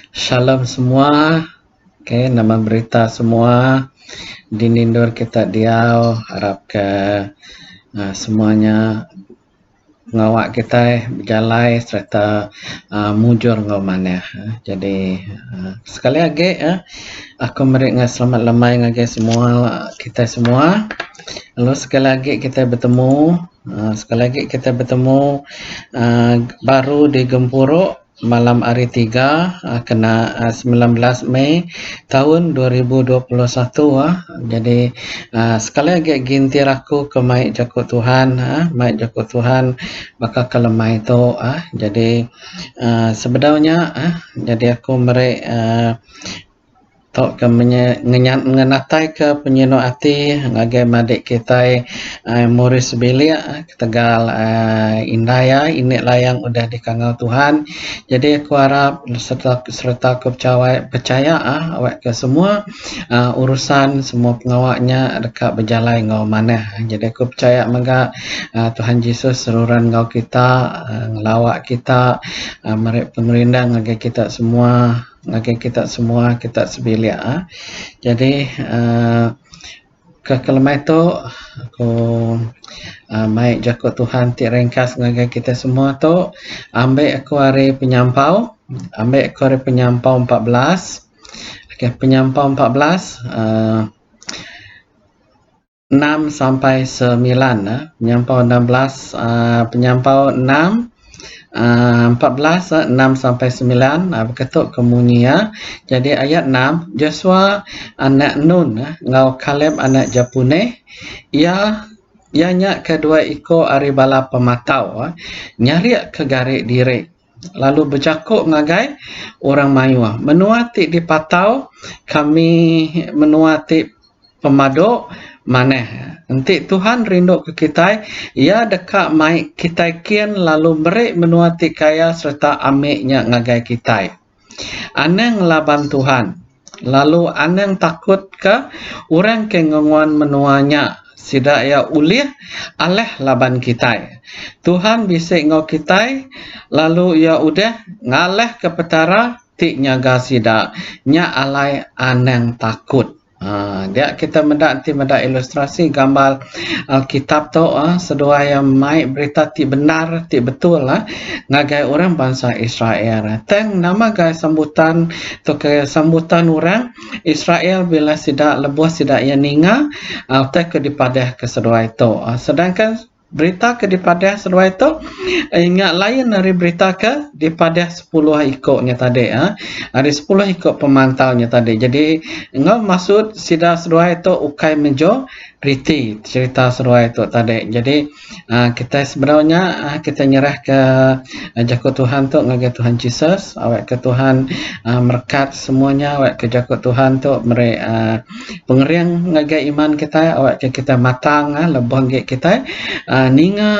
Shalom semua. Okay, nama berita semua dinindur kita diau harap ke semuanya ngawak kita berjalai serta mujur ngau mana. Jadi sekali lagi aku beri selamat lemai ngagi semua kita semua. Lalu sekali lagi kita bertemu baru di Gempuruk malam hari 3 kena 19 Mei tahun 2021 jadi sekali lagi gintir aku ke mai jakut Tuhan bakal kelemai itu jadi sebenarnya jadi aku merek tok ke mengenatai ke penyeno ati ngagai madik kita Morris Belia Tegal Indaya ini layang udah dikangau Tuhan. Jadi aku harap serta aku percaya awak ke semua urusan semua pengawaknya dekat berjalan ngau mana. Jadi aku percaya mengga Tuhan Yesus seluruhan ngau kita ngelawak kita merek pemerintah ngagai kita semua kita sebilia. Jadi kekelemah itu aku mai jakut Tuhan ti ringkas ngagai kita semua tu ambil aku hari penyampau 14. Okay, penyampau 14 6 sampai 9 penyampau 16 penyampau 6 14 6 sampai 9 berketuk kemunyi jadi ayat 6 Joshua anak Nun ngau Kaleb anak Jepune ianya kedua iko aribala pematau nyari ke garik diri lalu bercakap ngagai orang Mayua menuati di patau kami menuati pemaduk maneh nanti Tuhan rindu ke kita ia dekat mai kita kian lalu beri menuati kaya serta amiknya ngagai kita aneng laban Tuhan lalu aneng takut ke orang kengonguan menuanya sida ya ulih aleh laban kita Tuhan bisik ngau kita lalu ya udah ngaleh ke petara ti nyaga sida nya alai aneng takut dia kita mendak ilustrasi gambar kitab tu sedua yang mai berita ti benar ti betul ngagai orang bangsa Israel teng nama gai sambutan tu ke sambutan orang Israel bila sida lebuh sida yang ninga te ke dipadah ke sedua itu sedangkan berita ke dipadah sedua itu ingat lain dari berita ke dipadah 10 ikutnya tadi ada 10 ikut pemantaunya tadi jadi ngau maksud sida sedua itu ukai menjo riti cerita sedua itu tadi jadi kita sebenarnya kita nyerah ke jakut Tuhan tu ngagai Tuhan Yesus awak ke Tuhan merkat semuanya awak ke jakut Tuhan tu mere pengeriang ngagai iman kita awak ke kita matang lebuh ngagai kita ninga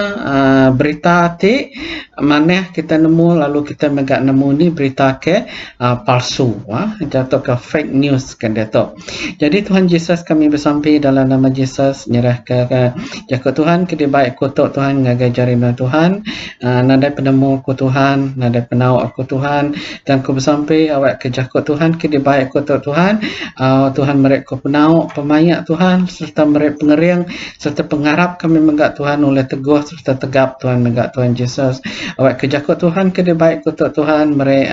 berita ti maneh kita nemu lalu kita megak nemu ni berita ke palsu jatuh ke fake news kan dia tu jadi Tuhan Yesus kami bersampai dalam nama Yesus nyerah ke jakut Tuhan ke dibaik kutuk Tuhan ngagai jarina Tuhan nadai penemu ku Tuhan nadai penau aku Tuhan dan ku bersampai awak ke jakut Tuhan ke dibaik kutuk Tuhan Tuhan merek ku penau pemayak Tuhan serta merek pengeriang serta pengharap kami menggak Tuhan oleh teguh serta tegap Tuhan menggak Tuhan Yesus awak ke jakut Tuhan ke dibaik kutuk Tuhan merek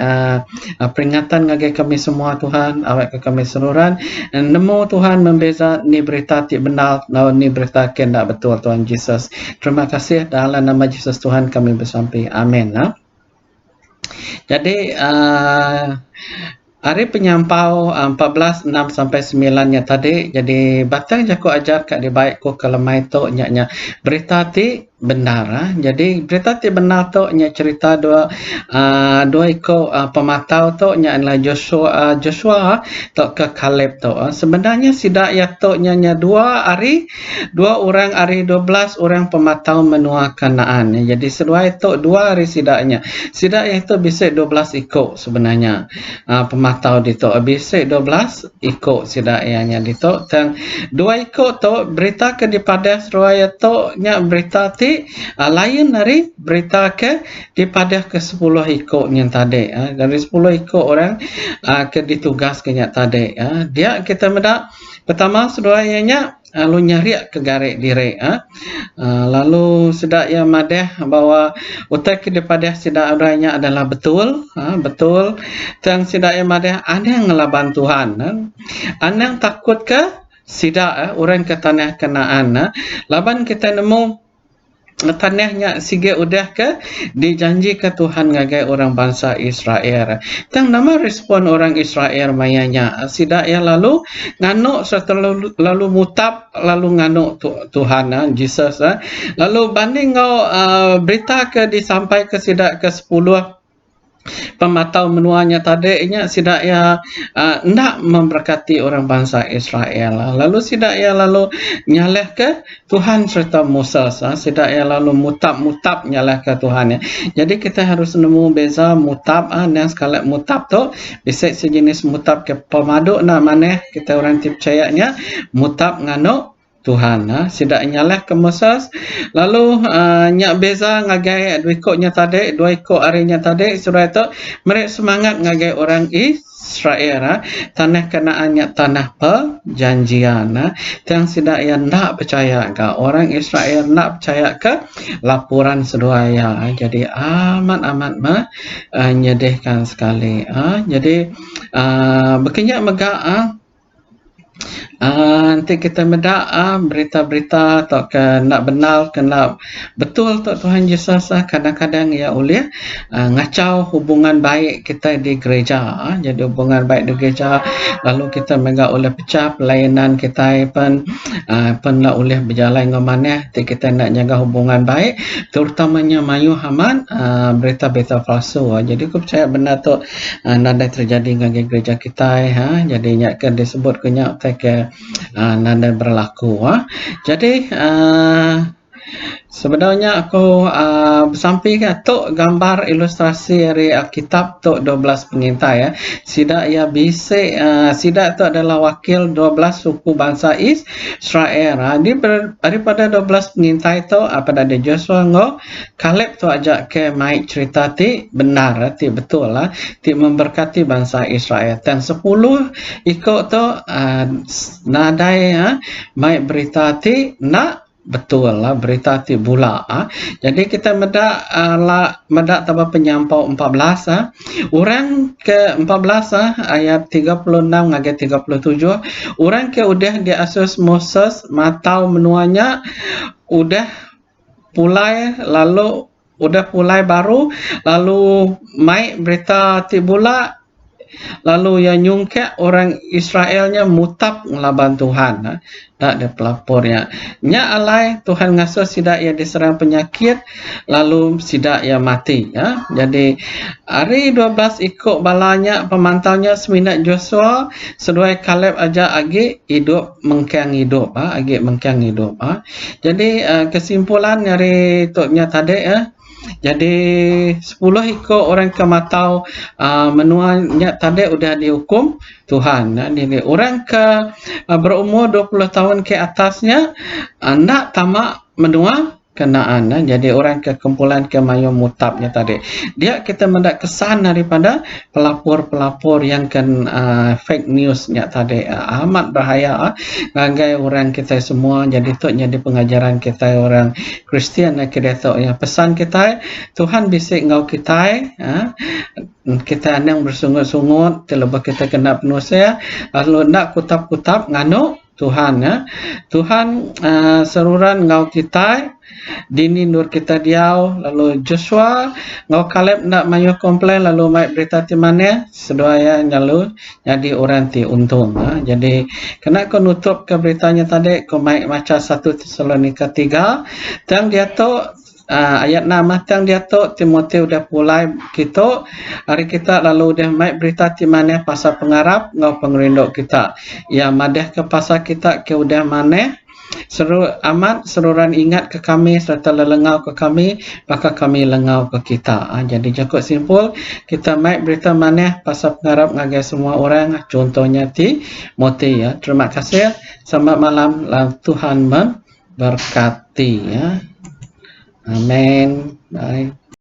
peringatan ngagai kami semua Tuhan awak ke kami seluruhan nemu Tuhan membeza ni berita ti benar ni berita kena betul Tuhan Yesus terima kasih dalam nama Yesus Tuhan kami bersampai amin jadi hari penyampau 14 6 sampai 9 nya tadi jadi batang jaku ajar kat di baik ku kelemai tu nya berita ti benar jadi berita ti benar tu nya cerita dua iko pematau tu nya adalah Joshua tu ke Kaleb tu sebenarnya sida ya tu nya dua orang hari 12 orang pematau menua Kanaan jadi sedua itu dua hari sidanya sida itu bisa 12 iko sebenarnya pematau dito bisa 12 iko sida ianya dito dan dua iko tu berita ke dipada sedua itu nya berita ti ti lain dari berita ke daripada ke 10 ikutnya tadi. Dari 10 ikut orang ke ditugas ke tadi. Dia kita mendak pertama seduayanya lalu nyari ke garik diri. Lalu sedak yang madah bahwa utak daripada sedak adanya adalah betul. Betul. Dan sedak yang madah anang ngelaban Tuhan. Anang takut ke sidak orang ke tanah Kanaan. Laban kita nemu tanahnya sige udah ke dijanji ke Tuhan ngagai orang bangsa Israel. Tang nama respon orang Israel mayanya sidak ya lalu nganuk lalu mutab lalu nganuk Tuhan Jesus. Lalu banding ngau berita ke disampai ke sidak ke 10 pematau menuanya tadi nya sidak ya nak memberkati orang bangsa Israel. Lalu sidak ya lalu nyaleh ke Tuhan serta Moses. Sidak ya lalu mutab nyaleh ke Tuhan. Jadi kita harus nemu beza mutab dan sekali mutab tu bisa sejenis mutab ke pemaduk mana kita orang percayanya mutab ngano Tuhan. Sidak nyaleh ke Moses. Lalu nyak beza ngagai dua ikutnya tadi, 2 ikut harinya tadi surah itu mereka semangat ngagai orang Israel tanah Kanaannya tanah perjanjian. Yang sidak yang nak percaya ke orang Israel nak percaya ke laporan seduaya. Jadi amat menyedihkan sekali. Jadi berkenyak megah nanti kita mendak berita-berita atau ke nak benar ke nak betul tu Tuhan Yesus kadang-kadang ya oleh ngacau hubungan baik kita di gereja. Jadi hubungan baik di gereja lalu kita mega oleh pecah pelayanan kita pun lah oleh berjalan dengan mana kita nak jaga hubungan baik terutamanya mayu haman berita-berita palsu. Jadi aku percaya benar tu nada terjadi dengan gereja kita jadi nyak ke disebut kenyak ke nada berlaku. Jadi sebenarnya aku sampaikan tok gambar ilustrasi dari Alkitab tok 12 pengintai sidak ya bisik sidak itu adalah wakil 12 suku bangsa Israel. Daripada 12 pengintai itu pada ada Joshua ngo Kaleb tu ajak ke mai cerita ti benar ti betul ti memberkati bangsa Israel. Dan 10 ikut tu nadai mai berita ti nak betul berita ti bula. Jadi kita medak tambah penyampau 14 orang ke 14 ayat 36 ngage 37 orang ke udah di asus Moses matau menuanya udah pulai baru lalu mai berita ti bula. Lalu yang nyungkak orang Israelnya mutab ngelaban Tuhan. Tak ada pelapornya. Nya alai Tuhan ngasuh sidak ia diserang penyakit. Lalu sidak ia mati. Jadi hari 12 ikut balanya pemantaunya seminat Joshua. Seduai Kaleb aja agi hidup mengkang hidup. Jadi kesimpulan dari tuknya tadi jadi 10 ikut orang kematau menuanya tadi udah dihukum Tuhan. Jadi orang ke berumur 20 tahun ke atasnya nak tamak menua Kanaan. Jadi orang ke kumpulan ke mayu mutabnya tadi. Dia kita mendak kesan daripada pelapor-pelapor yang kan fake newsnya tadi. Amat bahaya bagai orang kita semua. Jadi tu jadi pengajaran kita orang Kristian kita tu ya pesan kita Tuhan bisik ngau kita kita yang bersungut-sungut terlebih kita kena penuh saya lalu nak kutap-kutap ngano Tuhan Tuhan seruran ngau kita dini nur kita diau lalu Joshua ngau Kaleb nak mayu komplain lalu mai berita ti mana sedoaya lalu jadi orang ti untung jadi kena ko nutup ke beritanya tadi ko mai maca 1 Tesalonika 3 dan dia tu ayat 6 matang dia tu Timotius udah pulai kita hari kita lalu udah mai berita ti mana pasal pengarap ngau pengerindok kita ya madah ke pasal kita ke udah mana seruran ingat ke kami serta lelengau ke kami maka kami lengau ke kita. Jadi cukup simpul kita mai berita mana pasal pengarap ngagai semua orang contohnya Timotius ya. Terima kasih selamat malam Tuhan memberkati ya. Amin. Bye.